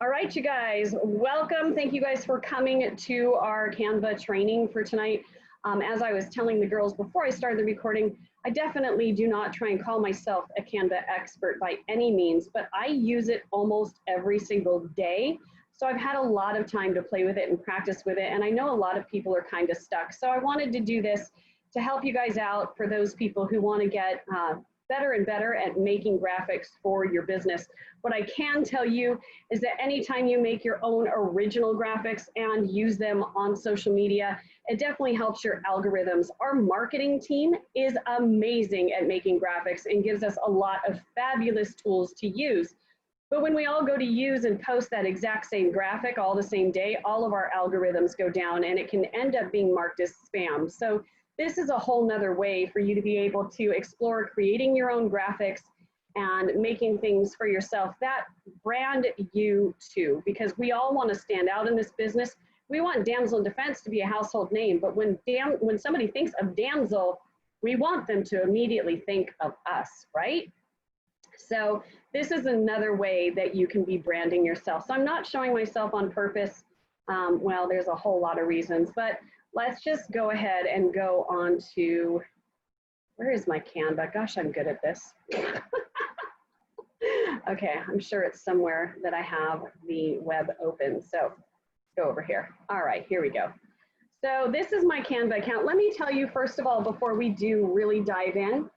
All right, you guys, welcome. Thank you guys for coming to our Canva training for tonight. As I was telling the girls before I started the recording, I definitely do not try and call myself a Canva expert by any means, but I use it almost every single day. So I've had a lot of time to play with it and practice with it, and I know a lot of people are kind of stuck. So I wanted to do this to help you guys out for those people who want to get better and better at making graphics for your business. What I can tell you is that anytime you make your own original graphics and use them on social media, it definitely helps your algorithms. Our marketing team is amazing at making graphics and gives us a lot of fabulous tools to use. But when we all go to use and post that exact same graphic all the same day, all of our algorithms go down and it can end up being marked as spam. So this is a whole nother way for you to be able to explore creating your own graphics and making things for yourself that brand you too, because we all want to stand out in this business. We want Damsel in Defense to be a household name, but when somebody thinks of Damsel, we want them to immediately think of us, right? So this is another way that you can be branding yourself. So I'm not showing myself on purpose. Well, there's a whole lot of reasons, but let's just go ahead and go on to, where is my Canva? Gosh, I'm good at this. Okay, I'm sure it's somewhere that I have the web open. So go over here. All right, here we go. So this is my Canva account. Let me tell you, first of all, before we do really dive in,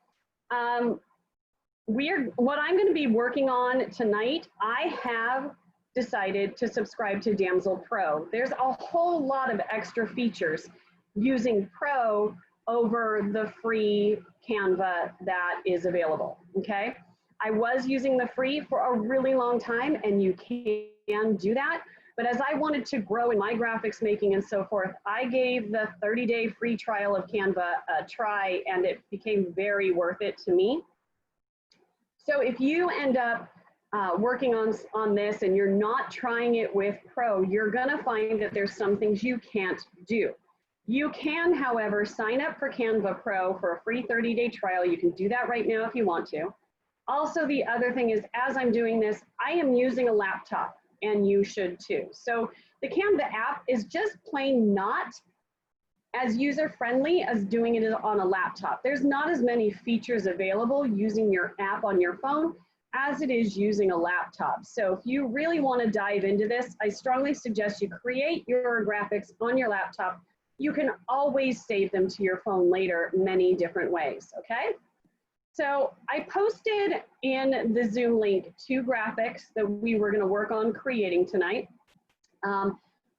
what I'm going to be working on tonight, I have decided to subscribe to Damsel Pro. There's a whole lot of extra features using Pro over the free Canva that is available, okay? I was using the free for a really long time, and you can do that, but as I wanted to grow in my graphics making and so forth, I gave the 30-day free trial of Canva a try, and it became very worth it to me. So if you end up working on this and you're not trying it with Pro, you're gonna find that there's some things you can't do. You can, however, sign up for Canva Pro for a free 30-day trial. You can do that right now if you want to. Also, the other thing is, as I'm doing this, I am using a laptop, and you should too. So the Canva app is just plain not as user-friendly as doing it on a laptop. There's not as many features available using your app on your phone as it is using a laptop. So if you really want to dive into this, I strongly suggest you create your graphics on your laptop. You can always save them to your phone later many different ways, okay? So I posted in the Zoom link 2 graphics that we were going to work on creating tonight.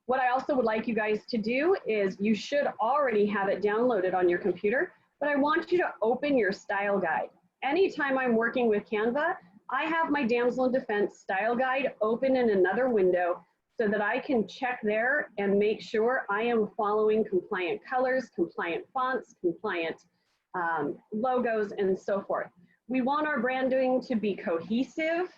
What I also would like you guys to do is, you should already have it downloaded on your computer, but I want you to open your style guide. Anytime I'm working with Canva, I have my Damsel in Defense style guide open in another window so that I can check there and make sure I am following compliant colors, compliant fonts, compliant logos, and so forth. We want our branding to be cohesive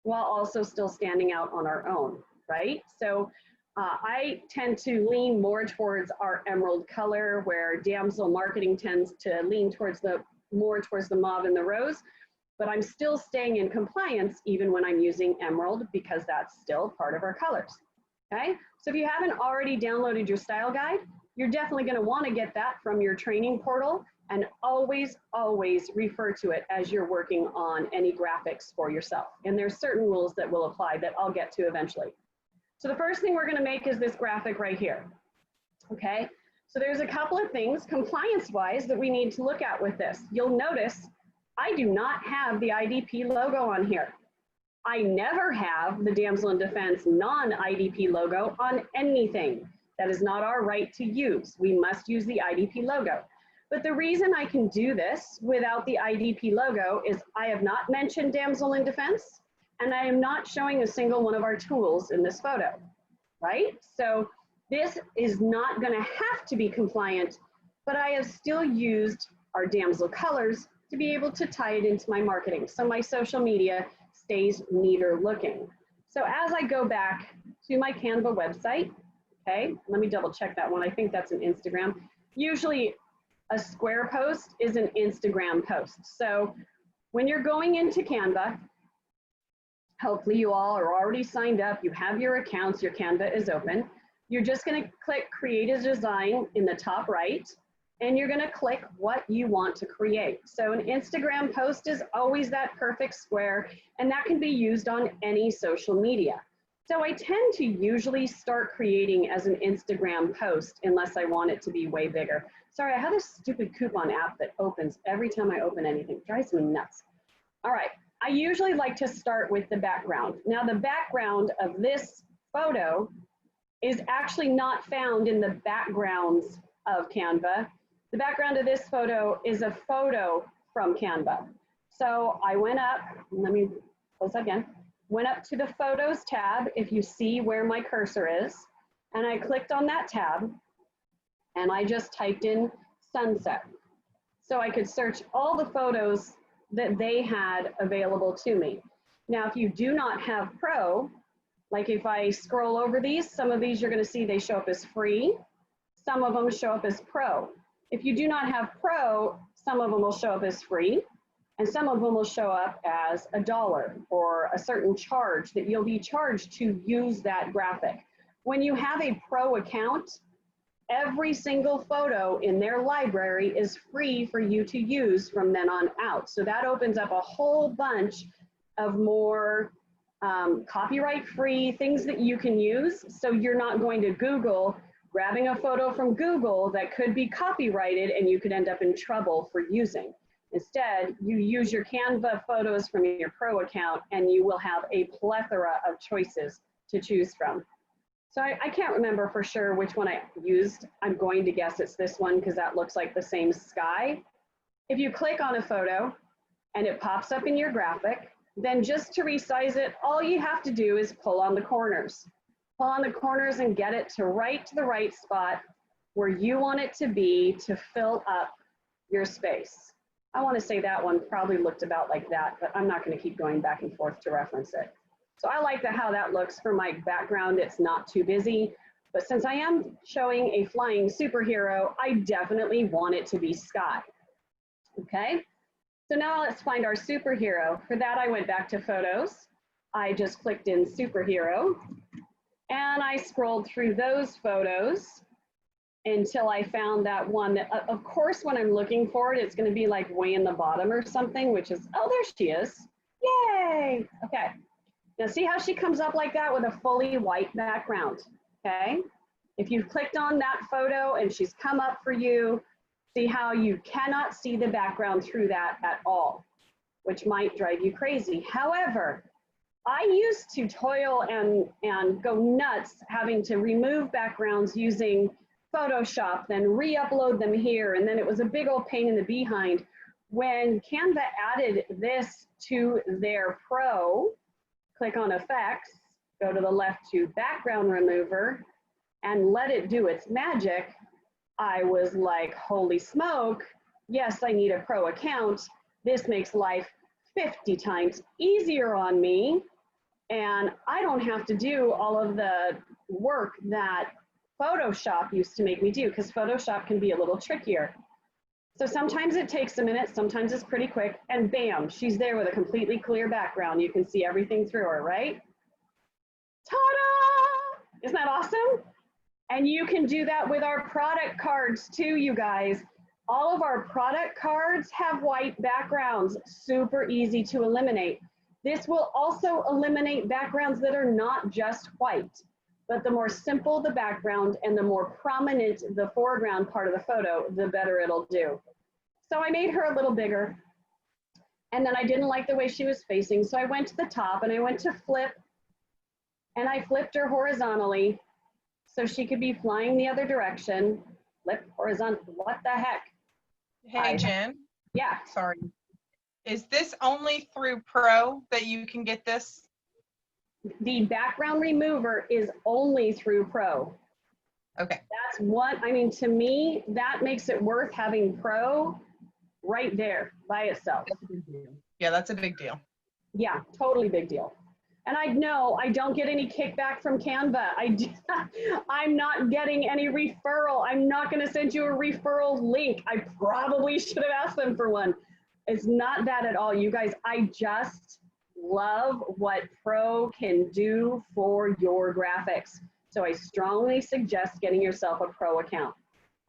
while also still standing out on our own, right? So I tend to lean more towards our emerald color, where Damsel marketing tends to lean towards more towards the mauve and the rose, but I'm still staying in compliance even when I'm using emerald, because that's still part of our colors, okay? So if you haven't already downloaded your style guide, you're definitely gonna wanna get that from your training portal, and always, always refer to it as you're working on any graphics for yourself. And there's certain rules that will apply that I'll get to eventually. So the first thing we're gonna make is this graphic right here, okay? So there's a couple of things compliance-wise that we need to look at with this. You'll notice I do not have the IDP logo on here. I never have the Damsel in Defense non-IDP logo on anything. That is not our right to use. We must use the IDP logo. But the reason I can do this without the IDP logo is I have not mentioned Damsel in Defense, and I am not showing a single one of our tools in this photo, right? So this is not gonna have to be compliant, but I have still used our Damsel colors to be able to tie it into my marketing, so my social media stays neater looking. So as I go back to my Canva website, okay, let me double check that one. I think that's an Instagram. Usually a square post is an Instagram post. So when you're going into Canva, Hopefully you all are already signed up. You have your accounts, your Canva is open. You're just gonna click create a design in the top right, and you're gonna click what you want to create. So an Instagram post is always that perfect square, and that can be used on any social media. So I tend to usually start creating as an Instagram post unless I want it to be way bigger. Sorry, I have this stupid coupon app that opens every time I open anything. It drives me nuts. All right, I usually like to start with the background. Now the background of this photo is actually not found in the backgrounds of Canva. The background of this photo is a photo from Canva. So I went up, let me close that again, went up to the Photos tab, if you see where my cursor is, and I clicked on that tab, and I just typed in sunset. So I could search all the photos that they had available to me. Now, if you do not have Pro, like if I scroll over these, some of these you're gonna see they show up as free, some of them show up as Pro. If you do not have Pro, some of them will show up as free, and some of them will show up as $1 or a certain charge that you'll be charged to use that graphic. When you have a Pro account, every single photo in their library is free for you to use from then on out. So that opens up a whole bunch of more copyright free things that you can use. So you're not going to Google, grabbing a photo from Google that could be copyrighted and you could end up in trouble for using. Instead, you use your Canva photos from your Pro account and you will have a plethora of choices to choose from. So I can't remember for sure which one I used. I'm going to guess it's this one because that looks like the same sky. If you click on a photo and it pops up in your graphic, then just to resize it, all you have to do is pull on the corners. Pull on the corners and get it to the right spot where you want it to be to fill up your space. I want to say that one probably looked about like that, but I'm not going to keep going back and forth to reference it. So I like how that looks for my background. It's not too busy, but since I am showing a flying superhero, I definitely want it to be sky. Okay, so now let's find our superhero. For that, I went back to photos. I just clicked in superhero and I scrolled through those photos until I found that one that, of course, when I'm looking for it, it's going to be like way in the bottom or something, which is, oh, there she is. Yay. Okay. Now see how she comes up like that with a fully white background, okay? If you've clicked on that photo and she's come up for you, see how you cannot see the background through that at all, which might drive you crazy. However, I used to toil and go nuts having to remove backgrounds using Photoshop, then re-upload them here, and then it was a big old pain in the behind. When Canva added this to their Pro, click on Effects, go to the left to Background Remover, and let it do its magic, I was like, holy smoke, yes, I need a Pro account. This makes life 50 times easier on me, and I don't have to do all of the work that Photoshop used to make me do, because Photoshop can be a little trickier. So sometimes it takes a minute, sometimes it's pretty quick, and bam, she's there with a completely clear background. You can see everything through her, right? Ta-da! Isn't that awesome? And you can do that with our product cards too, you guys. All of our product cards have white backgrounds, super easy to eliminate. This will also eliminate backgrounds that are not just white, but the more simple the background and the more prominent the foreground part of the photo, the better it'll do. So I made her a little bigger, and then I didn't like the way she was facing, so I went to the top and I went to flip, and I flipped her horizontally so she could be flying the other direction. Flip horizontal, what the heck? Hey, Jen. Yeah. Sorry. Is this only through Pro that you can get this? The background remover is only through Pro. Okay. That's what, I mean, to me, that makes it worth having Pro right there by itself. That's a big deal. Yeah, that's a big deal. Yeah, totally big deal. And I know I don't get any kickback from Canva. I'm not getting any referral. I'm not going to send you a referral link. I probably should have asked them for one. It's not that at all, you guys. I just love what Pro can do for your graphics. So I strongly suggest getting yourself a Pro account.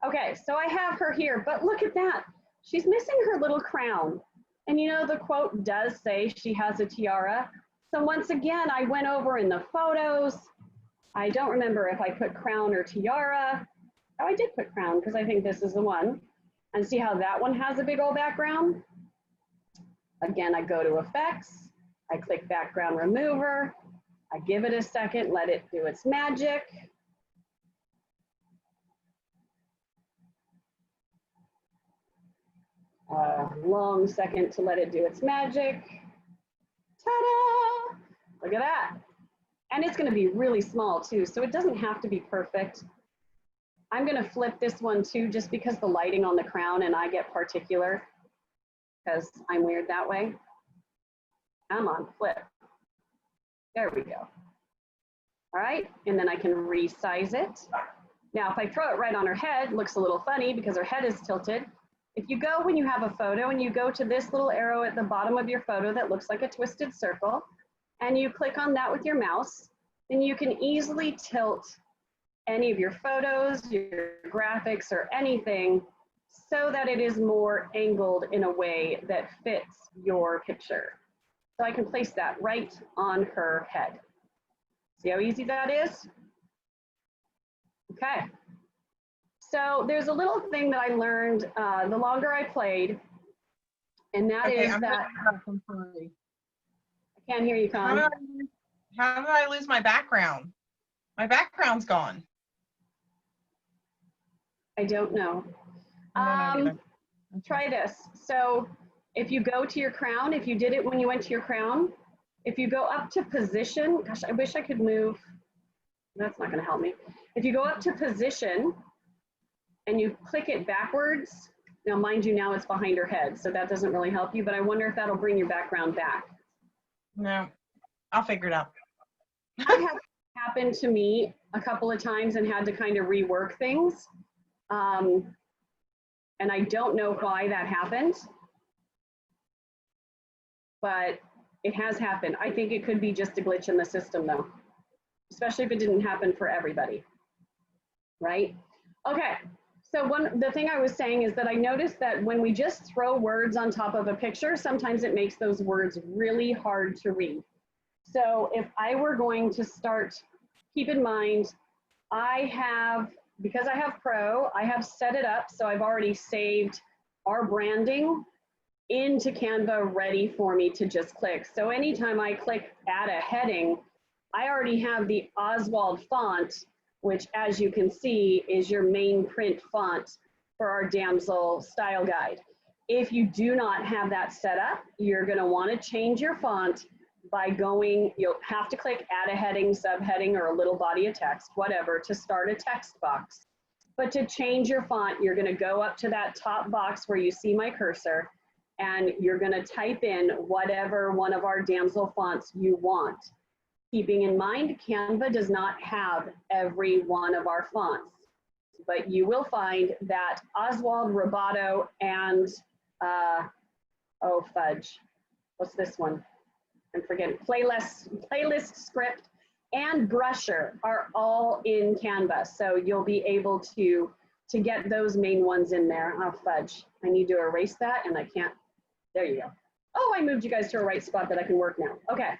Okay, so I have her here, but look at that. She's missing her little crown. And you know, the quote does say she has a tiara. So once again, I went over in the photos. I don't remember if I put crown or tiara. Oh, I did put crown because I think this is the one. And see how that one has a big old background? Again, I go to effects. I click background remover. I give it a second, let it do its magic. Long second to let it do its magic. Ta-da! Look at that. And it's going to be really small too, so it doesn't have to be perfect. I'm going to flip this one too, just because the lighting on the crown and I get particular because I'm weird that way. Come on, flip. There we go. All right, and then I can resize it. Now, if I throw it right on her head, it looks a little funny because her head is tilted. If you go, when you have a photo, and you go to this little arrow at the bottom of your photo that looks like a twisted circle, and you click on that with your mouse, then you can easily tilt any of your photos, your graphics, or anything so that it is more angled in a way that fits your picture. So I can place that right on her head. See how easy that is? Okay. So there's a little thing that I learned the longer I played, and that Okay, is that, I can't hear you, Con. How did I lose my background? My background's gone. I don't know. Try this. So if you go to your crown, if you did it when you went to your crown, if you go up to position, gosh, I wish I could move. That's not going to help me. If you go up to position and you click it backwards, now mind you, now it's behind her head, so that doesn't really help you, but I wonder if that'll bring your background back. No, I'll figure it out. That has happened to me a couple of times and had to kind of rework things. And I don't know why that happened, but it has happened. I think it could be just a glitch in the system though, especially if it didn't happen for everybody, right? Okay, so the thing I was saying is that I noticed that when we just throw words on top of a picture, sometimes it makes those words really hard to read. So if I were going to start, keep in mind, because I have Pro, I have set it up, so I've already saved our branding into Canva ready for me to just click. So anytime I click add a heading, I already have the Oswald font, which as you can see is your main print font for our Damsel style guide. If you do not have that set up, you're gonna wanna change your font by you'll have to click add a heading, subheading, or a little body of text, whatever, to start a text box. But to change your font, you're gonna go up to that top box where you see my cursor, and you're gonna type in whatever one of our Damsel fonts you want. Keeping in mind, Canva does not have every one of our fonts, but you will find that Oswald, Roboto, and, oh fudge, what's this one? I'm forgetting, playlist script, and brusher are all in Canva. So you'll be able to get those main ones in there. Oh fudge, I need to erase that and I can't, there you go. Oh, I moved you guys to a right spot that I can work now. Okay.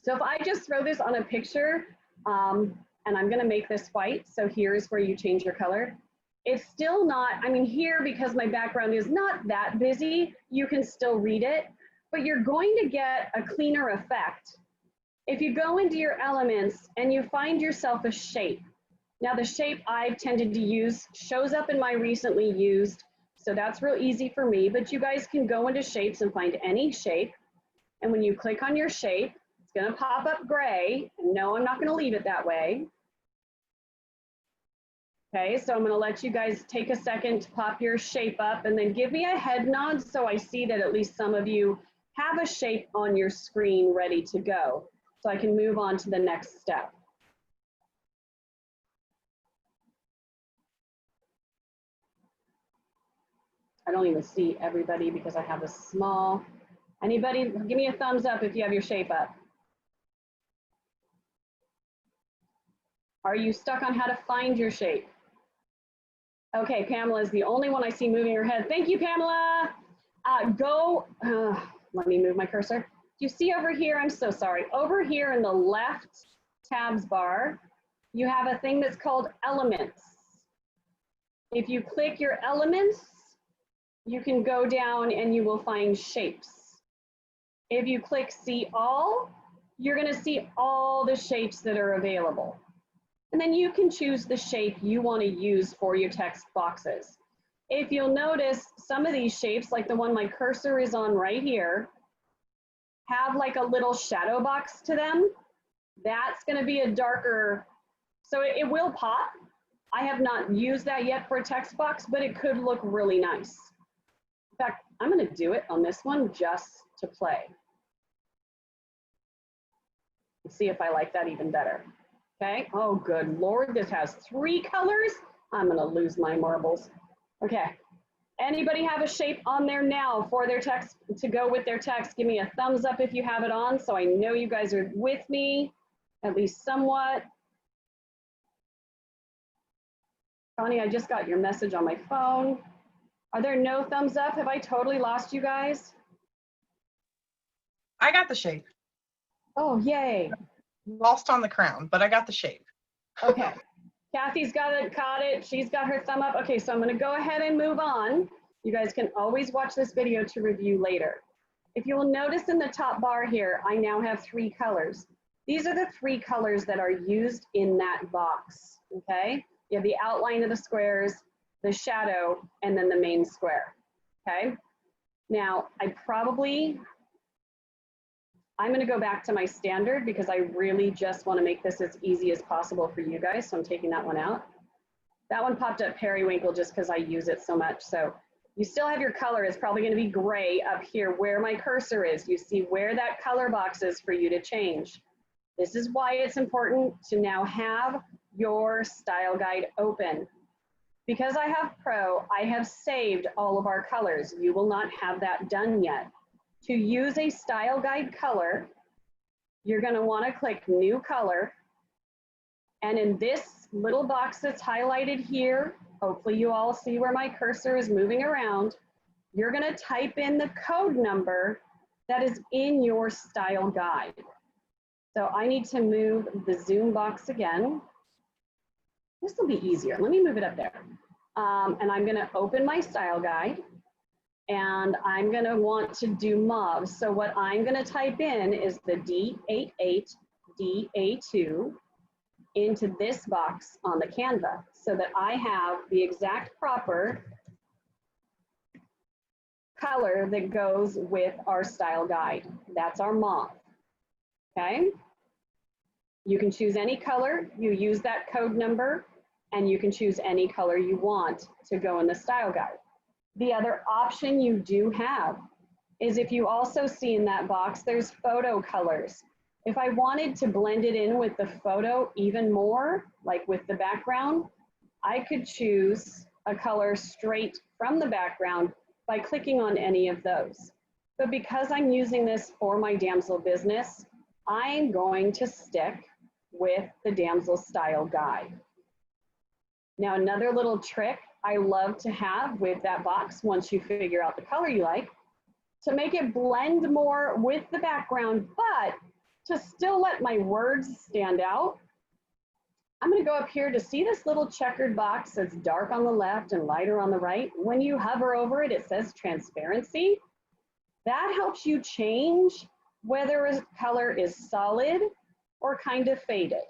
So if I just throw this on a picture, and I'm gonna make this white, so here's where you change your color. It's still not, I mean here, because my background is not that busy, you can still read it, but you're going to get a cleaner effect if you go into your elements and you find yourself a shape. Now the shape I've tended to use shows up in my recently used, so that's real easy for me, but you guys can go into shapes and find any shape. And when you click on your shape, it's gonna pop up gray. No, I'm not gonna leave it that way. Okay, so I'm gonna let you guys take a second to pop your shape up and then give me a head nod so I see that at least some of you have a shape on your screen ready to go. So I can move on to the next step. I don't even see everybody because I have a small Anybody, give me a thumbs up if you have your shape up. Are you stuck on how to find your shape? Okay, Pamela is the only one I see moving her head. Thank you, Pamela. Let me move my cursor. Do you see over here, I'm so sorry, over here in the left tabs bar, you have a thing that's called elements. If you click your elements, you can go down and you will find shapes. If you click see all, you're gonna see all the shapes that are available. And then you can choose the shape you want to use for your text boxes. If you'll notice, some of these shapes, like the one my cursor is on right here, have like a little shadow box to them. That's going to be a darker, so it will pop. I have not used that yet for a text box, but it could look really nice. In fact, I'm going to do it on this one just to play. Let's see if I like that even better. Okay, oh good Lord, this has 3 colors. I'm gonna lose my marbles. Okay, anybody have a shape on there now for their text, to go with their text? Give me a thumbs up if you have it on, so I know you guys are with me, at least somewhat. Connie, I just got your message on my phone. Are there no thumbs up? Have I totally lost you guys? I got the shape. Oh, yay. Lost on the crown, but I got the shape. Okay, Kathy's got it, caught it. She's got her thumb up. Okay, so I'm gonna go ahead and move on. You guys can always watch this video to review later. If you will notice in the top bar here, I now have 3 colors. These are the 3 colors that are used in that box, okay? You have the outline of the squares, the shadow, and then the main square, okay? Now, I'm gonna go back to my standard because I really just wanna make this as easy as possible for you guys, so I'm taking that one out. That one popped up periwinkle just because I use it so much. So you still have your color. It's probably gonna be gray up here where my cursor is. You see where that color box is for you to change. This is why it's important to now have your style guide open. Because I have Pro, I have saved all of our colors. You will not have that done yet. To use a style guide color, you're going to want to click new color. And in this little box that's highlighted here, hopefully you all see where my cursor is moving around, you're going to type in the code number that is in your style guide. So I need to move the zoom box again. This will be easier. Let me move it up there. And I'm going to open my style guide. And I'm gonna want to do mauve. So what I'm gonna type in is the D88DA2 into this box on the Canva so that I have the exact proper color that goes with our style guide. That's our mauve, okay? You can choose any color, you use that code number, and you can choose any color you want to go in the style guide. The other option you do have is if you also see in that box, there's photo colors. If I wanted to blend it in with the photo even more, like with the background, I could choose a color straight from the background by clicking on any of those. But because I'm using this for my Damsel business, I'm going to stick with the Damsel style guide. Now, another little trick I love to have with that box, once you figure out the color you like, to make it blend more with the background, but to still let my words stand out, I'm gonna go up here to see this little checkered box that's dark on the left and lighter on the right. When you hover over it, it says transparency. That helps you change whether a color is solid or kind of faded.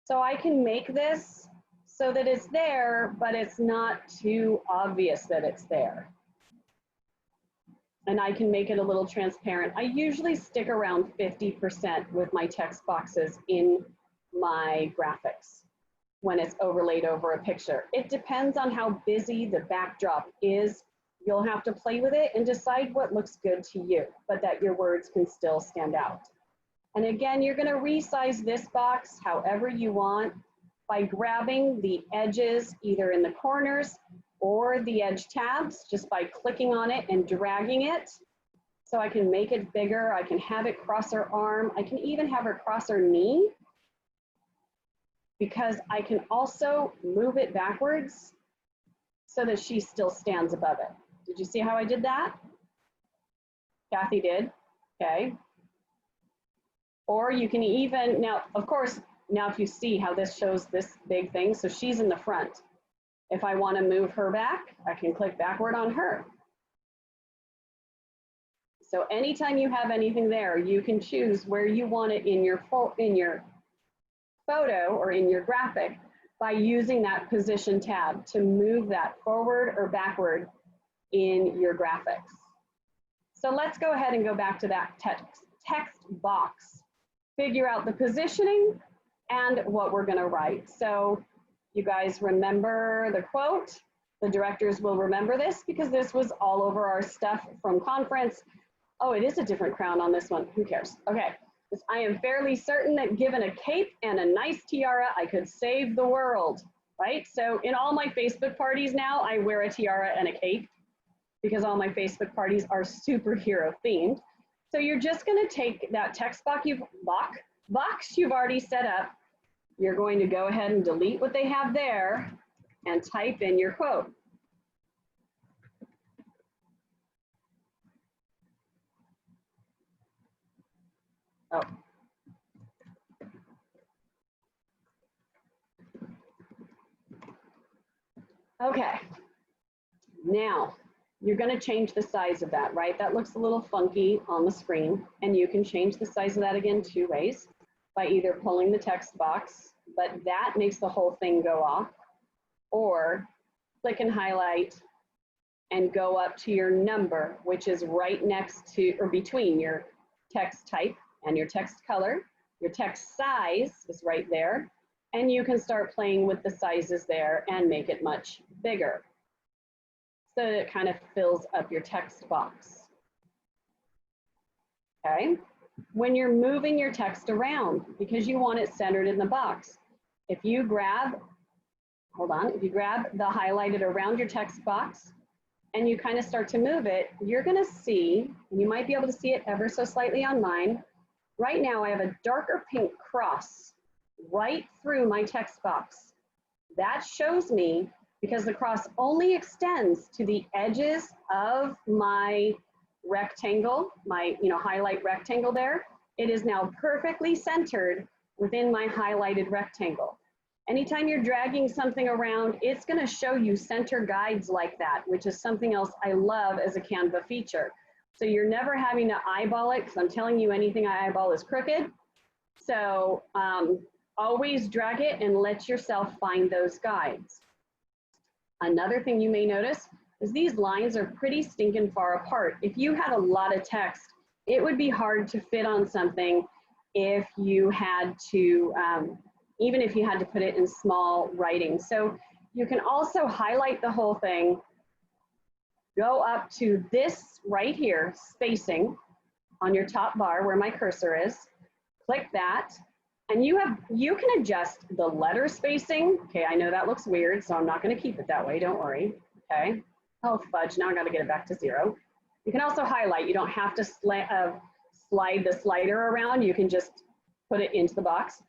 So I can make this so that it's there, but it's not too obvious that it's there. And I can make it a little transparent. I usually stick around 50% with my text boxes in my graphics when it's overlaid over a picture. It depends on how busy the backdrop is. You'll have to play with it and decide what looks good to you, but that your words can still stand out. And again, you're gonna resize this box however you want by grabbing the edges either in the corners or the edge tabs just by clicking on it and dragging it. So I can make it bigger. I can have it cross her arm. I can even have her cross her knee, because I can also move it backwards so that she still stands above it. Did you see how I did that? Kathy did, okay. Or you can even, now, of course, now if you see how this shows this big thing, so she's in the front. If I want to move her back, I can click backward on her. So anytime you have anything there, you can choose where you want it in your photo or in your graphic by using that position tab to move that forward or backward in your graphics. So let's go ahead and go back to that text box. Figure out the positioning and what we're going to write. So you guys remember the quote. The directors will remember this because this was all over our stuff from conference. Oh, it is a different crown on this one. Who cares? Okay. I am fairly certain that given a cape and a nice tiara, I could save the world, right? So in all my Facebook parties now, I wear a tiara and a cape because all my Facebook parties are superhero themed. So you're just going to take that text box you've already set up. You're going to go ahead and delete what they have there and type in your quote. Oh. Okay. Now, you're going to change the size of that, right? That looks a little funky on the screen, and you can change the size of that again 2 ways, by either pulling the text box, but that makes the whole thing go off, or click and highlight and go up to your number, which is right next to or between your text type and your text color. Your text size is right there, and you can start playing with the sizes there and make it much bigger, so that it kind of fills up your text box. Okay, when you're moving your text around, because you want it centered in the box, if you grab, if you grab the highlighted around your text box and you kind of start to move it, you're gonna see, and you might be able to see it ever so slightly on mine. Right now I have a darker pink cross right through my text box. That shows me, because the cross only extends to the edges of my rectangle, my highlight rectangle there, it is now perfectly centered within my highlighted rectangle. Anytime you're dragging something around, it's going to show you center guides like that, which is something else I love as a Canva feature. So you're never having to eyeball it, because I'm telling you, anything I eyeball is crooked. So always drag it and let yourself find those guides. Another thing you may notice is these lines are pretty stinking far apart. If you had a lot of text, it would be hard to fit on something if you had to, even if you had to put it in small writing. So you can also highlight the whole thing, go up to this right here, spacing on your top bar where my cursor is, click that, and you can adjust the letter spacing. Okay, I know that looks weird, so I'm not going to keep it that way, don't worry. Okay, oh fudge, now I got to get it back to 0. You can also highlight. You don't have to slide the slider around. You can just put it into the box.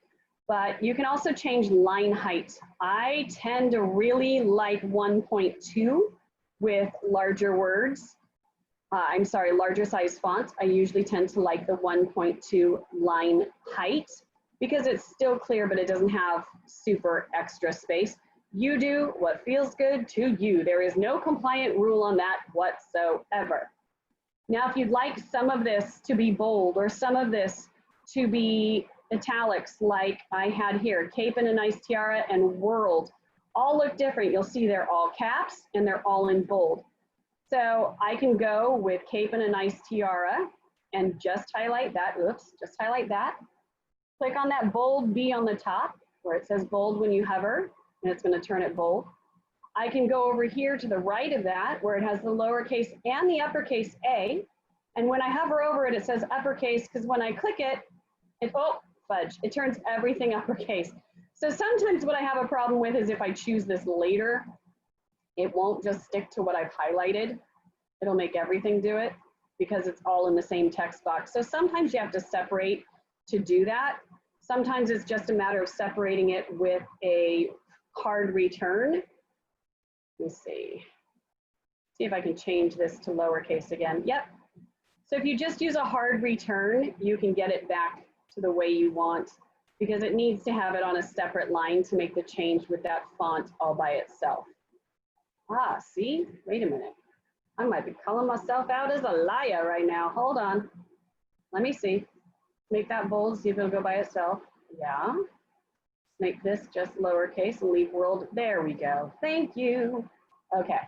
But you can also change line height. I tend to really like 1.2 with larger words. Larger size font. I usually tend to like the 1.2 line height because it's still clear, but it doesn't have super extra space. You do what feels good to you. There is no compliant rule on that whatsoever. Now, if you'd like some of this to be bold or some of this to be italics like I had here, cape and a nice tiara and world, all look different. You'll see they're all caps and they're all in bold. So I can go with cape and a nice tiara and just highlight that. Oops, just highlight that. Click on that bold B on the top where it says bold when you hover, and it's going to turn it bold. I can go over here to the right of that where it has the lowercase and the uppercase A. And when I hover over it, it says uppercase, because when I click it, oh, fudge, it turns everything uppercase. So sometimes what I have a problem with is if I choose this later, it won't just stick to what I've highlighted. It'll make everything do it. because it's all in the same text box. So sometimes you have to separate to do that. Sometimes it's just a matter of separating it with a hard return. Let me see if I can change this to lowercase again. Yep. So if you just use a hard return, you can get it back to the way you want, because it needs to have it on a separate line to make the change with that font all by itself. Ah, see? Wait a minute. I might be calling myself out as a liar right now. Hold on. Let me see. Make that bold, see if it'll go by itself. Yeah. Make this just lowercase and leave world. There we go. Thank you. Okay.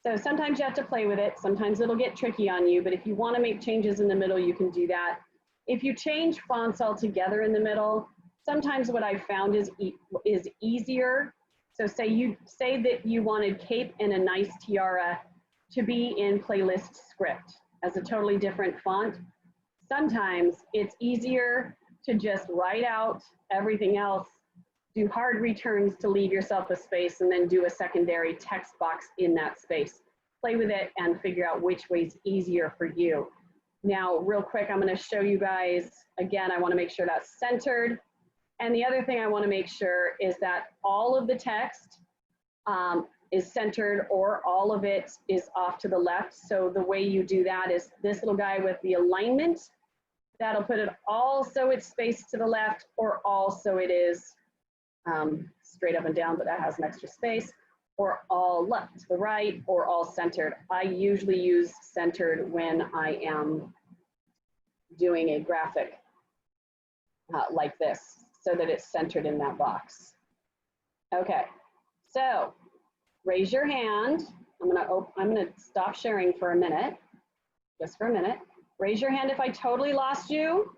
So sometimes you have to play with it. Sometimes it'll get tricky on you, but if you want to make changes in the middle, you can do that. If you change fonts altogether in the middle, sometimes what I've found is easier. So say that you wanted cape and a nice tiara to be in playlist script as a totally different font. Sometimes it's easier to just write out everything else, do hard returns to leave yourself a space, and then do a secondary text box in that space. Play with it and figure out which way's easier for you. Now, real quick, I'm going to show you guys, again, I want to make sure that's centered. And the other thing I want to make sure is that all of the text is centered, or all of it is off to the left. So the way you do that is this little guy with the alignment, that'll put it all so it's spaced to the left, or all so it is straight up and down, but that has an extra space, or all left to the right, or all centered. I usually use centered when I am doing a graphic like this, so that it's centered in that box. Okay, so raise your hand. I'm gonna stop sharing for a minute, just for a minute. Raise your hand if I totally lost you,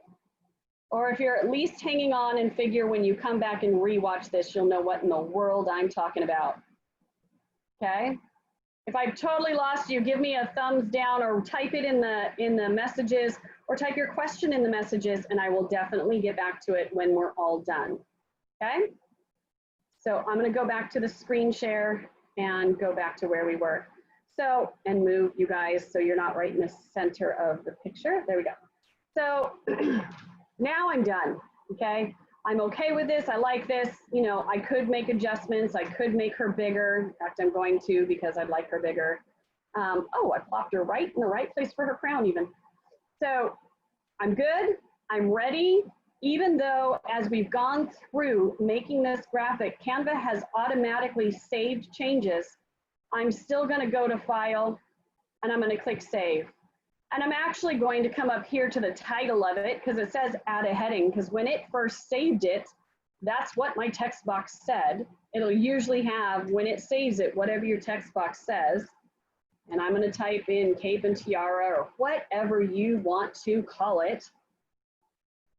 or if you're at least hanging on and figure when you come back and rewatch this, you'll know what in the world I'm talking about. Okay? If I've totally lost you, give me a thumbs down, or type it in the messages, or type your question in the messages, and I will definitely get back to it when we're all done. Okay? So I'm going to go back to the screen share and go back to where we were. So, and move you guys so you're not right in the center of the picture. There we go. So now I'm done. Okay? I'm okay with this. I like this. You know, I could make adjustments. I could make her bigger. In fact, I'm going to, because I'd like her bigger. Oh, I plopped her right in the right place for her crown even. So I'm good. I'm ready. Even though as we've gone through making this graphic, Canva has automatically saved changes, I'm still going to go to File, and I'm going to click Save. And I'm actually going to come up here to the title of it, because it says add a heading, because when it first saved it, that's what my text box said. It'll usually have, when it saves it, whatever your text box says. And I'm going to type in cape and tiara, or whatever you want to call it.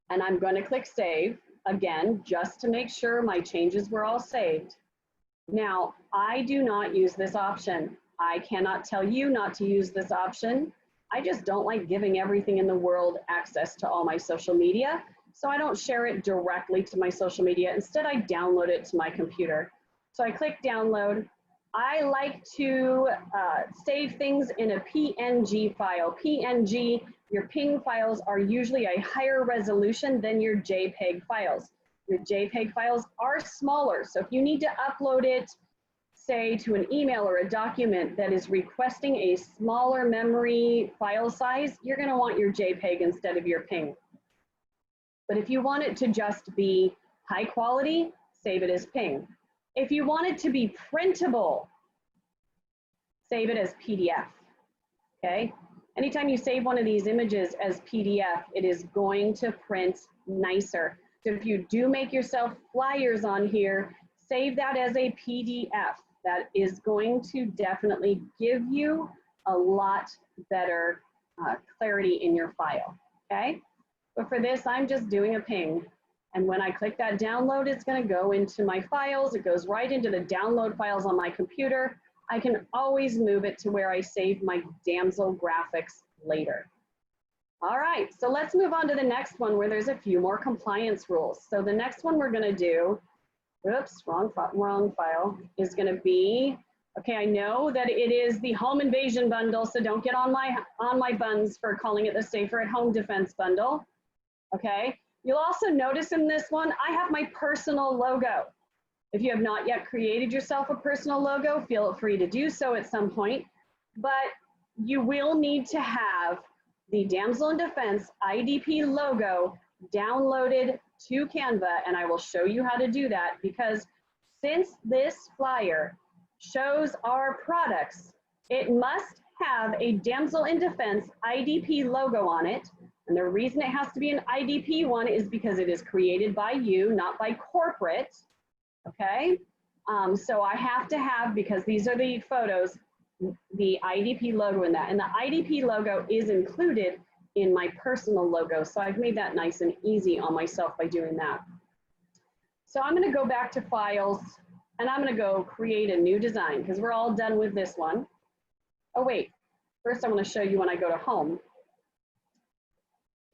And I'm going to click Save, again, just to make sure my changes were all saved. Now, I do not use this option. I cannot tell you not to use this option. I just don't like giving everything in the world access to all my social media, so I don't share it directly to my social media. Instead, I download it to my computer. So I click Download. I like to save things in a PNG file. PNG, your PNG files are usually a higher resolution than your JPEG files. Your JPEG files are smaller, so if you need to upload it, say, to an email or a document that is requesting a smaller memory file size, you're going to want your JPEG instead of your PNG. But if you want it to just be high quality, save it as PNG. If you want it to be printable, save it as PDF, okay? Anytime you save one of these images as PDF, it is going to print nicer. So if you do make yourself flyers on here, save that as a PDF. That is going to definitely give you a lot better clarity in your file, okay? But for this, I'm just doing a PNG. And when I click that download, it's going to go into my files. It goes right into the download files on my computer. I can always move it to where I save my Damsel graphics later. All right, so let's move on to the next one where there's a few more compliance rules. So the next one we're going to do, oops, wrong file, is going to be Okay, I know that it is the home invasion bundle, so don't get on my buns for calling it the safer at home defense bundle. Okay, you'll also notice in this one, I have my personal logo. If you have not yet created yourself a personal logo, feel free to do so at some point, but you will need to have the Damsel in Defense IDP logo downloaded to Canva, and I will show you how to do that, because since this flyer shows our products, it must have a Damsel in Defense IDP logo on it. And the reason it has to be an IDP one is because it is created by you, not by corporate, okay? So I have to have, because these are the photos, the IDP logo in that. And the IDP logo is included in my personal logo. So I've made that nice and easy on myself by doing that. So I'm gonna go back to files, and I'm gonna go create a new design, because we're all done with this one. Oh wait, first I wanna show you when I go to home.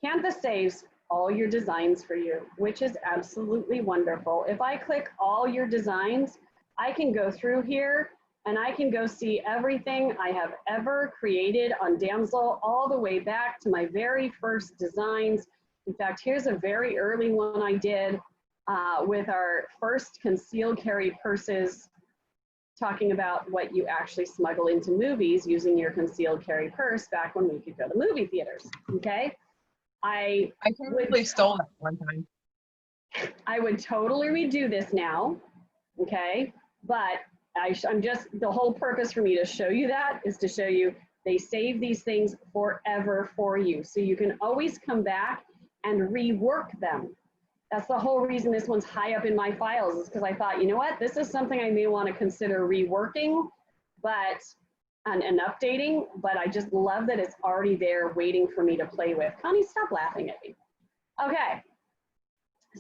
Canva saves all your designs for you, which is absolutely wonderful. If I click all your designs, I can go through here and I can go see everything I have ever created on Damsel, all the way back to my very first designs. In fact, here's a very early one I did with our first concealed carry purses, talking about what you actually smuggle into movies using your concealed carry purse back when we could go to movie theaters, okay? I totally stole that one time. I would totally redo this now, okay? But I'm just, the whole purpose for me to show you that is to show you they save these things forever for you. So you can always come back and rework them. That's the whole reason this one's high up in my files, is because I thought, you know what, this is something I may want to consider reworking, but and updating, but I just love that it's already there waiting for me to play with. Connie, stop laughing at me. Okay,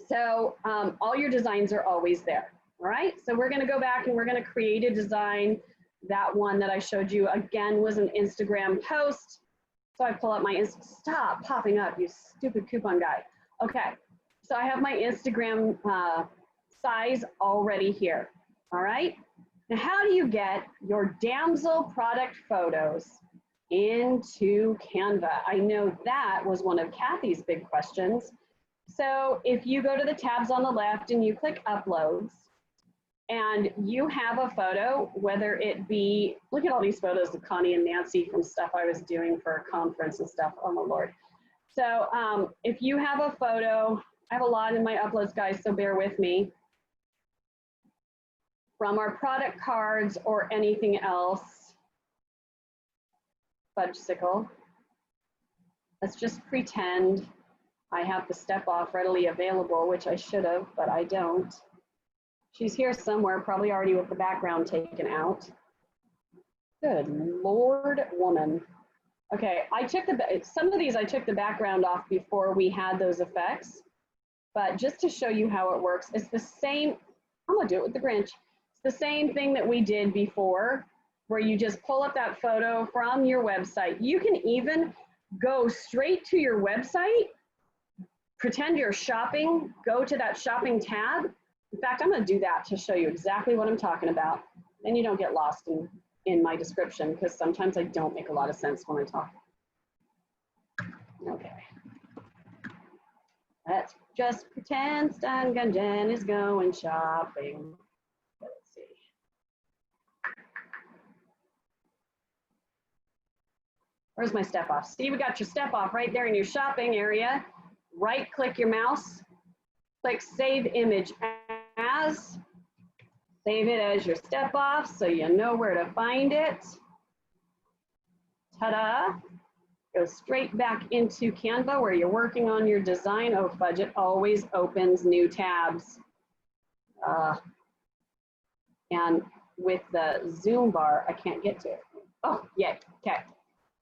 so all your designs are always there, all right? So we're gonna go back and we're gonna create a design. That one that I showed you, again, was an Instagram post. So I pull up my, stop popping up, you stupid coupon guy. Okay, so I have my Instagram size already here, all right? Now, how do you get your Damsel product photos into Canva? I know that was one of Kathy's big questions. So if you go to the tabs on the left and you click uploads, and you have a photo, whether it be, look at all these photos of Connie and Nancy from stuff I was doing for a conference and stuff, oh my Lord. So if you have a photo, I have a lot in my uploads, guys, so bear with me, from our product cards or anything else, fudgesicle. Let's just pretend I have the step off readily available, which I should have, but I don't. She's here somewhere, probably already with the background taken out. Good Lord, woman. Okay, I took some of these I took the background off before we had those effects, but just to show you how it works, it's the same, I'm gonna do it with the Grinch. The same thing that we did before, where you just pull up that photo from your website. You can even go straight to your website, pretend you're shopping, go to that shopping tab. In fact, I'm going to do that to show you exactly what I'm talking about. Then you don't get lost in my description, because sometimes I don't make a lot of sense when I talk. Okay. Let's just pretend Stan Gunjan is going shopping. Let's see. Where's my step off? See, we got your step off right there in your shopping area. Right click your mouse, click save image as, save it as your step off so you know where to find it. Ta-da. Go straight back into Canva where you're working on your design. Oh, fudge, it always opens new tabs. And with the zoom bar, I can't get to it. Oh, yeah, okay.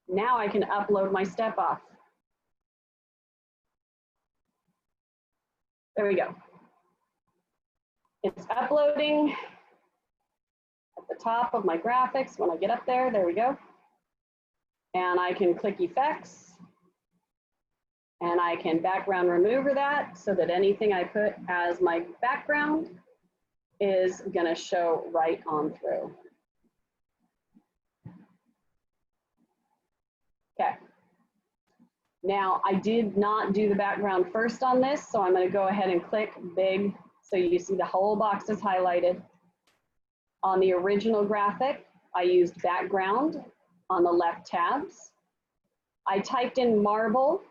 Now I can upload my step off. There we go. It's uploading at the top of my graphics. When I get up there, there we go. And I can click effects. And I can background remover that so that anything I put as my background is gonna show right on through. Now, I did not do the background first on this, so I'm going to go ahead and click big so you see the whole box is highlighted. On the original graphic, I used background on the left tabs. I typed in marble,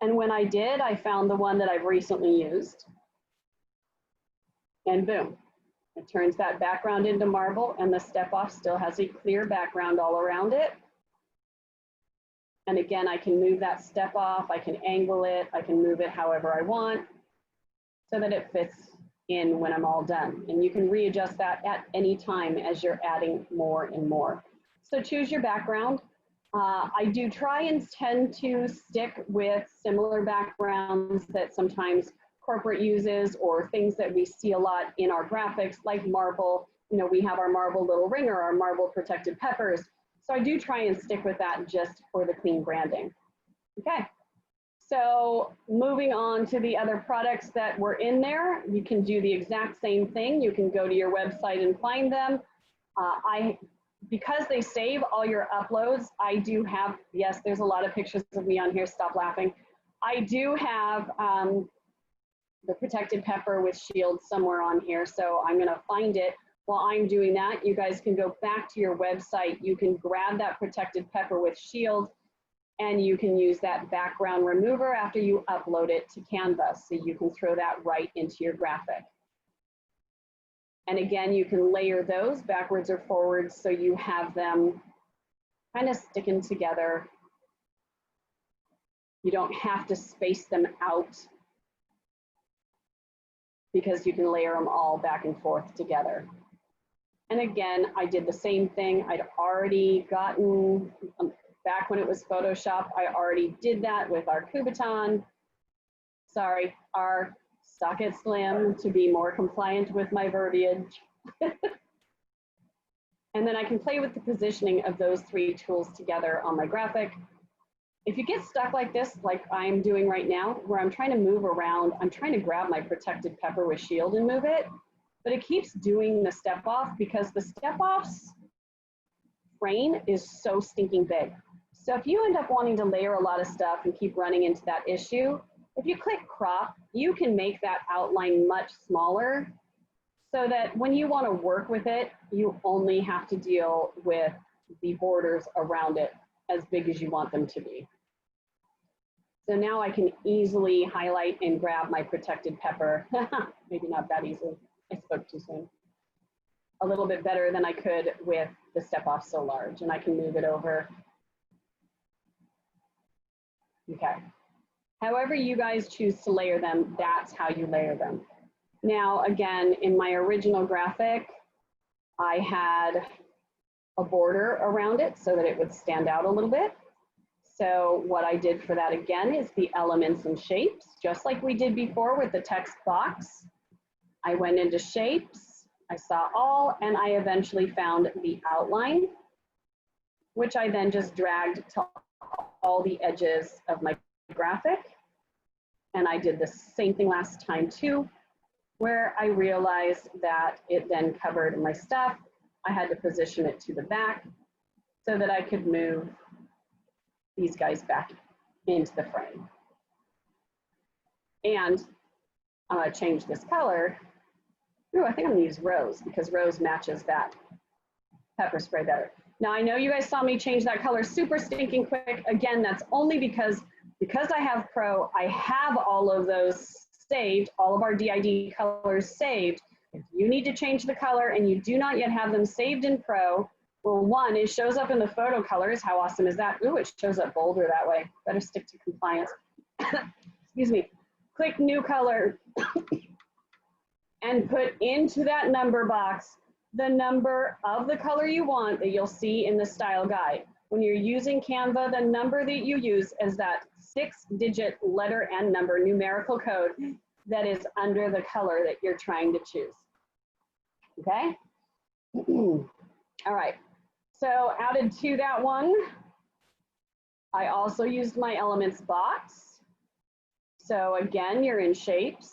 and when I did, I found the one that I've recently used. And boom, it turns that background into marble, and the step off still has a clear background all around it. And again, I can move that step off, I can angle it, I can move it however I want so that it fits in when I'm all done. And you can readjust that at any time as you're adding more and more. So choose your background. I do try and tend to stick with similar backgrounds that sometimes corporate uses or things that we see a lot in our graphics like marble. You know, we have our marble little ringer, our marble protected peppers. So I do try and stick with that just for the clean branding. Okay. So moving on to the other products that were in there, you can do the exact same thing. You can go to your website and find them. Because they save all your uploads, I do have, yes, there's a lot of pictures of me on here, stop laughing. I do have the protected pepper with shield somewhere on here, so I'm gonna find it. While I'm doing that, you guys can go back to your website. You can grab that protected pepper with shield, and you can use that background remover after you upload it to Canva. So you can throw that right into your graphic. And again, you can layer those backwards or forwards so you have them kind of sticking together. You don't have to space them out because you can layer them all back and forth together. And again, I did the same thing. I'd already gotten, back when it was Photoshop, I already did that with our Kubaton. Sorry, our Socket Slim to be more compliant with my verbiage. And then I can play with the positioning of those three tools together on my graphic. If you get stuck like this, like I'm doing right now, where I'm trying to move around, I'm trying to grab my protected pepper with shield and move it, but it keeps doing the step off because the step off's frame is so stinking big. So if you end up wanting to layer a lot of stuff and keep running into that issue, if you click crop, you can make that outline much smaller so that when you want to work with it, you only have to deal with the borders around it as big as you want them to be. So now I can easily highlight and grab my protected pepper. Maybe not that easily. I spoke too soon. A little bit better than I could with the step off so large, and I can move it over. Okay. However you guys choose to layer them, that's how you layer them. Now, again, in my original graphic, I had a border around it so that it would stand out a little bit. So what I did for that again is the elements and shapes, just like we did before with the text box. I went into shapes, I saw all, and I eventually found the outline, which I then just dragged to all the edges of my graphic. And I did the same thing last time too, where I realized that it then covered my stuff. I had to position it to the back so that I could move these guys back into the frame. And I'm gonna change this color. Ooh, I think I'm gonna use rose because rose matches that pepper spray better. Now I know you guys saw me change that color super stinking quick. Again, that's only because I have Pro, I have all of those saved, all of our DID colors saved. If you need to change the color and you do not yet have them saved in Pro, well, one, it shows up in the photo colors. How awesome is that? Ooh, it shows up bolder that way. Better stick to compliance. Excuse me. Click new color and put into that number box the number of the color you want that you'll see in the style guide. When you're using Canva, the number that you use is that 6-digit letter and number numerical code that is under the color that you're trying to choose. Okay? All right. So added to that one, I also used my elements box. So again, you're in shapes,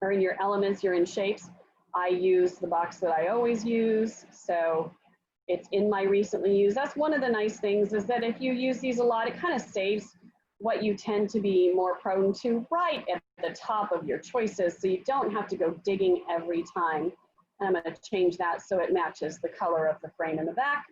or in your elements, you're in shapes. I use the box that I always use. So it's in my recently used. That's one of the nice things is that if you use these a lot, it kind of saves what you tend to be more prone to right at the top of your choices, so you don't have to go digging every time. And I'm going to change that so it matches the color of the frame in the back.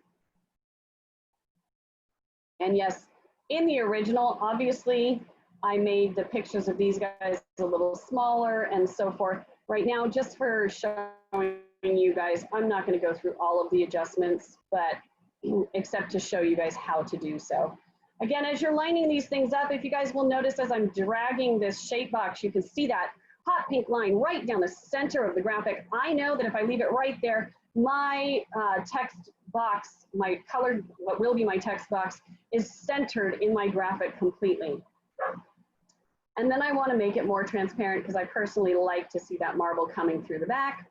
And yes, in the original, obviously, I made the pictures of these guys a little smaller and so forth. Right now, just for showing you guys, I'm not going to go through all of the adjustments, but except to show you guys how to do so. Again, as you're lining these things up, if you guys will notice as I'm dragging this shape box, you can see that hot pink line right down the center of the graphic. I know that if I leave it right there, my text box, my colored, what will be my text box, is centered in my graphic completely. And then I want to make it more transparent because I personally like to see that marble coming through the back.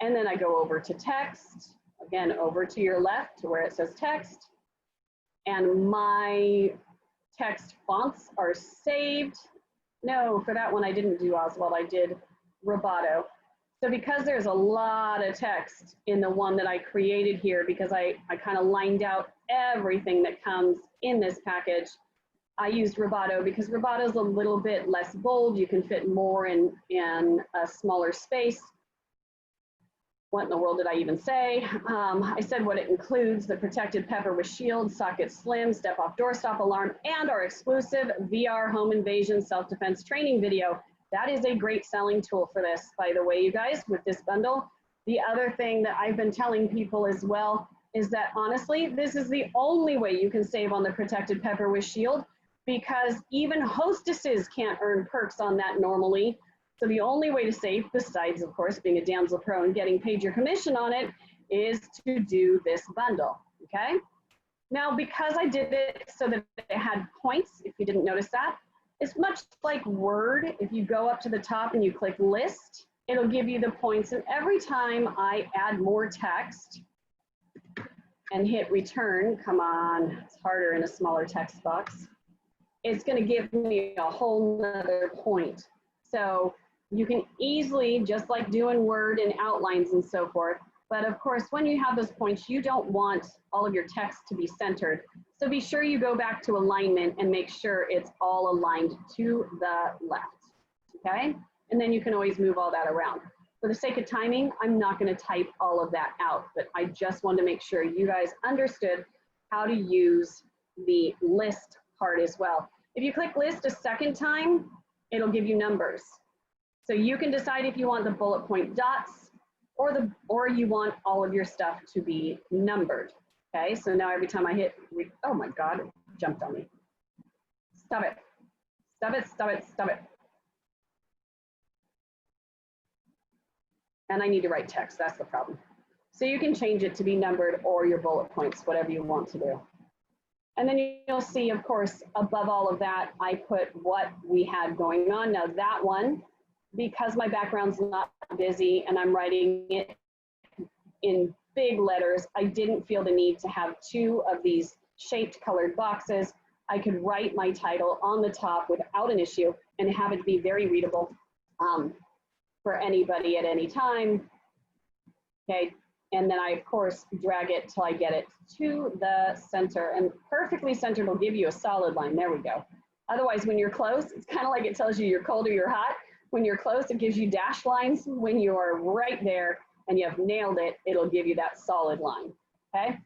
And then I go over to text, again, over to your left to where it says text. And my text fonts are saved. No, for that one I didn't do Oswald, I did Roboto. So because there's a lot of text in the one that I created here, because I kind of lined out everything that comes in this package, I used Roboto because Roboto is a little bit less bold. You can fit more in a smaller space. What in the world did I even say? I said what it includes: the protected pepper with shield, socket slim, step off doorstop alarm, and our exclusive VR home invasion self-defense training video. That is a great selling tool for this, by the way, you guys, with this bundle. The other thing that I've been telling people as well is that honestly, this is the only way you can save on the protected pepper with shield, because even hostesses can't earn perks on that normally. So the only way to save, besides of course being a Damsel Pro and getting paid your commission on it, is to do this bundle, okay? Now, because I did it so that it had points, if you didn't notice that, it's much like Word. If you go up to the top and you click list, it'll give you the points. And every time I add more text and hit return, come on, it's harder in a smaller text box, it's gonna give me a whole nother point. So you can easily, just like doing Word and outlines and so forth, but of course, when you have those points, you don't want all of your text to be centered. So be sure you go back to alignment and make sure it's all aligned to the left, okay? And then you can always move all that around. For the sake of timing, I'm not gonna type all of that out, but I just wanted to make sure you guys understood how to use the list part as well. If you click list a second time, it'll give you numbers. So you can decide if you want the bullet point dots or you want all of your stuff to be numbered. Okay, so now every time I hit, oh my God, it jumped on me. Stop it, stop it, stop it, stop it. And I need to write text, that's the problem. So you can change it to be numbered or your bullet points, whatever you want to do. And then you'll see, of course, above all of that, I put what we had going on. Now that one, because my background's not busy and I'm writing it in big letters, I didn't feel the need to have two of these shaped colored boxes. I could write my title on the top without an issue and have it be very readable for anybody at any time. Okay, and then I, of course, drag it till I get it to the center, and perfectly centered will give you a solid line. There we go. Otherwise, when you're close, it's kind of like it tells you you're cold or you're hot. When you're close, it gives you dash lines. When you are right there and you have nailed it, it'll give you that solid line, okay?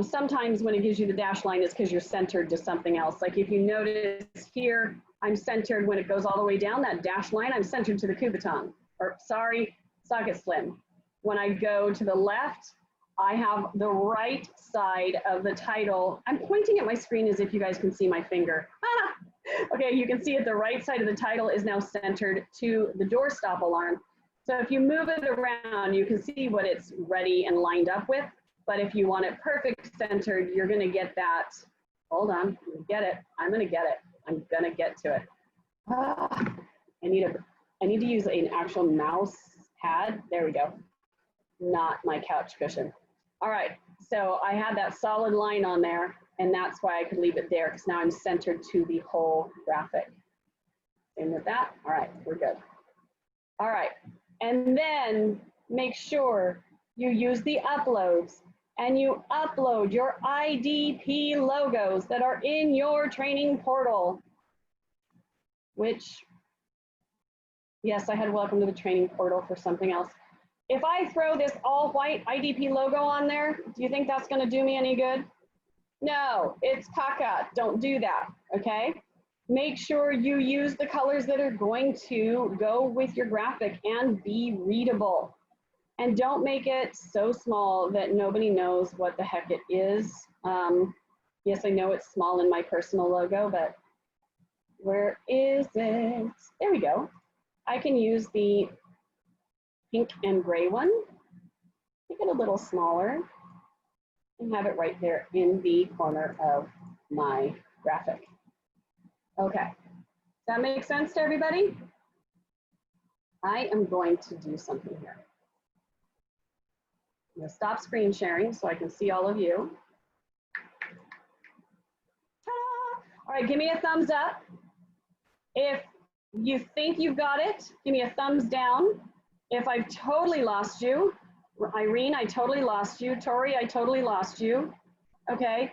Sometimes when it gives you the dash line, it's because you're centered to something else. Like if you notice here, I'm centered when it goes all the way down, that dash line, I'm centered to the Kubaton, or sorry, socket slim. When I go to the left, I have the right side of the title. I'm pointing at my screen as if you guys can see my finger. Ah! Okay, you can see it, the right side of the title is now centered to the doorstop alarm. So if you move it around, you can see what it's ready and lined up with. But if you want it perfect centered, you're gonna get that. Hold on, get it. I'm gonna get it. I'm gonna get to it. Ah, I need to use an actual mouse pad. There we go. Not my couch cushion. All right, so I had that solid line on there, and that's why I could leave it there, because now I'm centered to the whole graphic. And with that, all right, we're good. All right, and then make sure you use the uploads and you upload your IDP logos that are in your training portal, which, yes, I had welcome to the training portal for something else. If I throw this all white IDP logo on there, do you think that's going to do me any good? No, it's caca. Don't do that, okay? Make sure you use the colors that are going to go with your graphic and be readable. And don't make it so small that nobody knows what the heck it is. Yes, I know it's small in my personal logo, but where is it? There we go. I can use the pink and gray one, make it a little smaller, and have it right there in the corner of my graphic. Okay, does that make sense to everybody? I am going to do something here. I'm going to stop screen sharing so I can see all of you. All right, give me a thumbs up. If you think you've got it, give me a thumbs down. If I've totally lost you, Irene, I totally lost you. Tori, I totally lost you. Okay,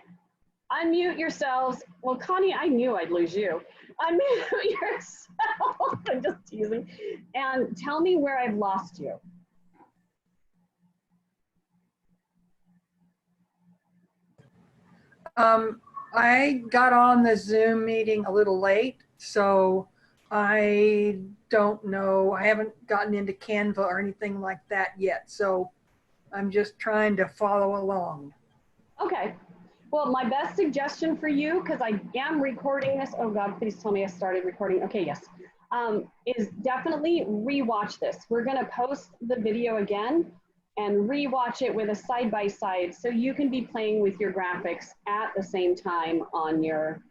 unmute yourselves. Well, Connie, I knew I'd lose you. Unmute yourself. I'm just teasing. And tell me where I've lost you. I got on the Zoom meeting a little late, so I don't know. I haven't gotten into Canva or anything like that yet, so I'm just trying to follow along. Okay. Well, my best suggestion for you, because I am recording this, oh God, please tell me I started recording. Okay, yes, is definitely rewatch this. We're gonna post the video again and rewatch it with a side-by-side so you can be playing with your graphics at the same time on your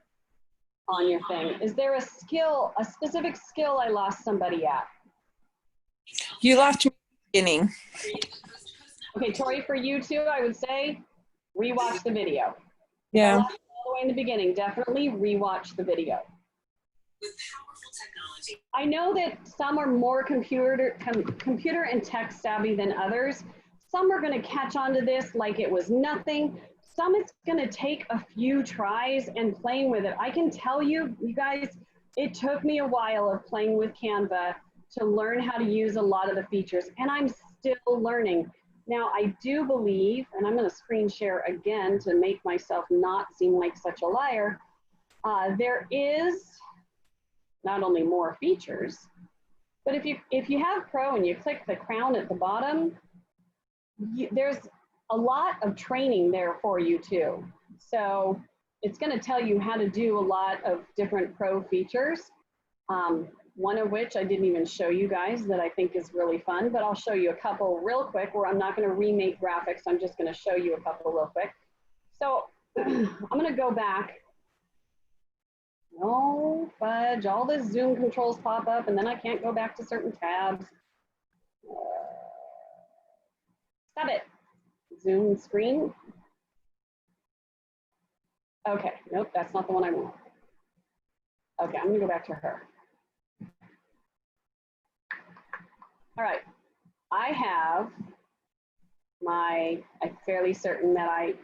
thing. Is there a skill, a specific skill I lost somebody at? You lost me at the beginning. Okay, Tori, for you too, I would say rewatch the video. Yeah. I lost all the way in the beginning, definitely rewatch the video. I know that some are more computer and tech savvy than others. Some are going to catch on to this like it was nothing. Some it's going to take a few tries and playing with it. I can tell you, you guys, it took me a while of playing with Canva to learn how to use a lot of the features, and I'm still learning. Now, I do believe, and I'm going to screen share again to make myself not seem like such a liar, there is not only more features, but if you have Pro and you click the crown at the bottom, there's a lot of training there for you too. So it's going to tell you how to do a lot of different Pro features. One of which I didn't even show you guys that I think is really fun, but I'll show you a couple real quick where I'm not going to remake graphics. I'm just going to show you a couple real quick. So I'm going to go back. No fudge, all the Zoom controls pop up and then I can't go back to certain tabs. Stop it. Zoom screen. Okay, nope, that's not the one I want. Okay, I'm gonna go back to her. All right, I have I'm fairly certain that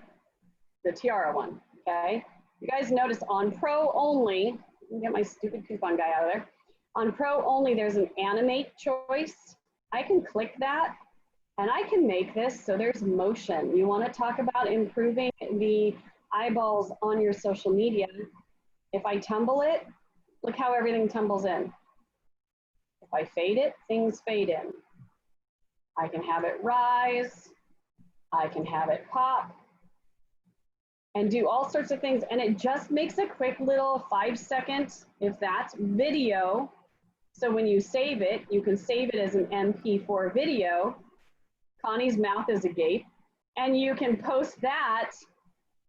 the tiara one, okay? You guys notice on Pro only, let me get my stupid coupon guy out of there. On Pro only, there's an animate choice. I can click that and I can make this so there's motion. You wanna talk about improving the eyeballs on your social media. If I tumble it, look how everything tumbles in. If I fade it, things fade in. I can have it rise, I can have it pop, and do all sorts of things. And it just makes a quick little 5-second, if that's video. So when you save it, you can save it as an MP4 video. Connie's mouth is agape. And you can post that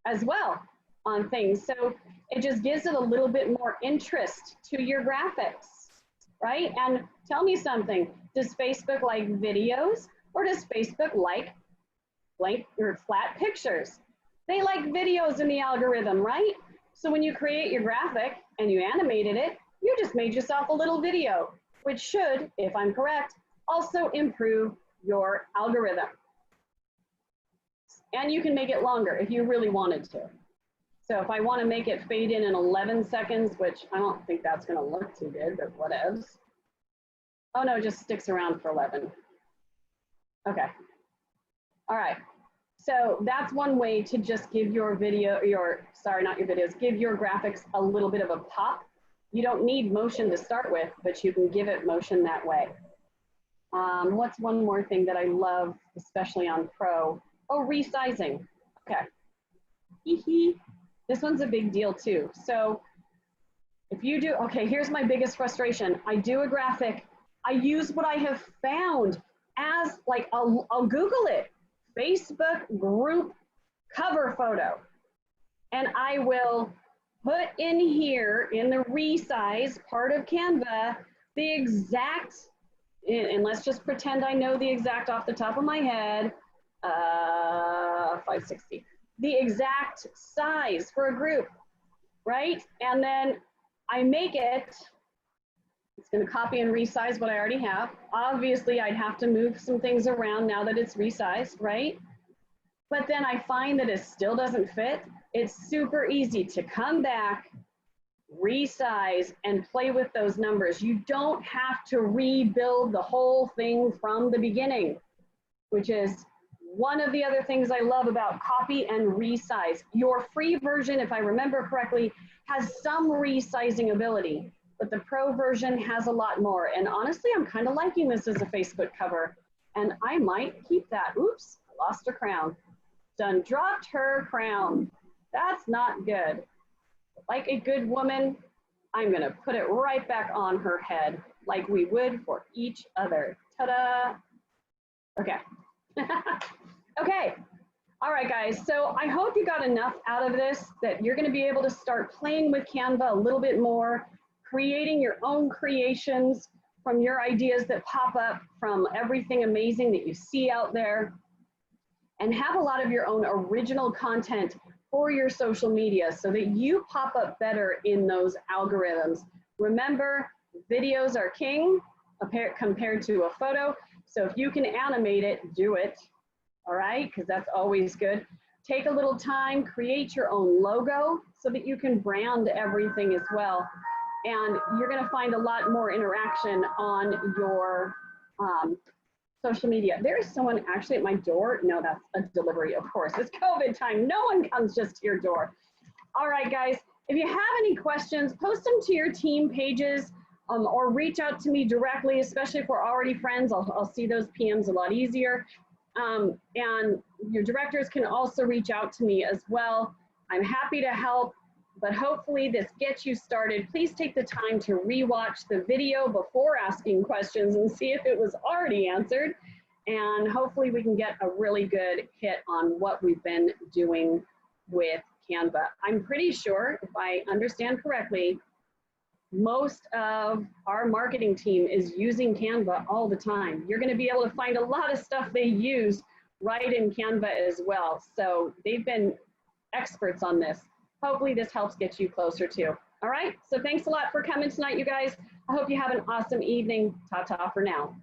as well on things. So it just gives it a little bit more interest to your graphics, right? And tell me something, does Facebook like videos or does Facebook like blank or flat pictures? They like videos in the algorithm, right? So when you create your graphic and you animated it, you just made yourself a little video, which should, if I'm correct, also improve your algorithm. And you can make it longer if you really wanted to. So if I want to make it fade in 11 seconds, which I don't think that's going to look too good, but whatevs. Oh no, it just sticks around for 11. Okay. All right. So that's one way to just give your video, sorry, not your videos, give your graphics a little bit of a pop. You don't need motion to start with, but you can give it motion that way. What's one more thing that I love, especially on Pro? Oh, resizing. Okay. This one's a big deal too. So if you do, okay, here's my biggest frustration. I do a graphic. I use what I have found as, like, I'll Google it, Facebook group cover photo. And I will put in here in the resize part of Canva the exact, and let's just pretend I know the exact off the top of my head, 560, the exact size for a group, right? And then I make it, it's going to copy and resize what I already have. Obviously, I'd have to move some things around now that it's resized, right? But then I find that it still doesn't fit. It's super easy to come back, resize, and play with those numbers. You don't have to rebuild the whole thing from the beginning, which is one of the other things I love about copy and resize. Your free version, if I remember correctly, has some resizing ability, but the Pro version has a lot more. And honestly, I'm kind of liking this as a Facebook cover, and I might keep that. Oops, lost a crown. Done dropped her crown. That's not good. Like a good woman, I'm gonna put it right back on her head like we would for each other. Ta-da! Okay. Okay. All right, guys. So I hope you got enough out of this that you're going to be able to start playing with Canva a little bit more, creating your own creations from your ideas that pop up from everything amazing that you see out there, and have a lot of your own original content for your social media so that you pop up better in those algorithms. Remember, videos are king compared to a photo. So if you can animate it, do it, all right? Because that's always good. Take a little time, create your own logo so that you can brand everything as well. And you're gonna find a lot more interaction on your social media. There is someone actually at my door. No, that's a delivery, of course. It's COVID time. No one comes just to your door. All right, guys, if you have any questions, post them to your team pages. Or reach out to me directly, especially if we're already friends. I'll see those PMs a lot easier. And your directors can also reach out to me as well. I'm happy to help, but hopefully this gets you started. Please take the time to rewatch the video before asking questions and see if it was already answered. And hopefully we can get a really good hit on what we've been doing with Canva. I'm pretty sure, if I understand correctly, most of our marketing team is using Canva all the time. You're going to be able to find a lot of stuff they use right in Canva as well. So they've been experts on this. Hopefully this helps get you closer too. All right, so thanks a lot for coming tonight, you guys. I hope you have an awesome evening. Ta-ta for now.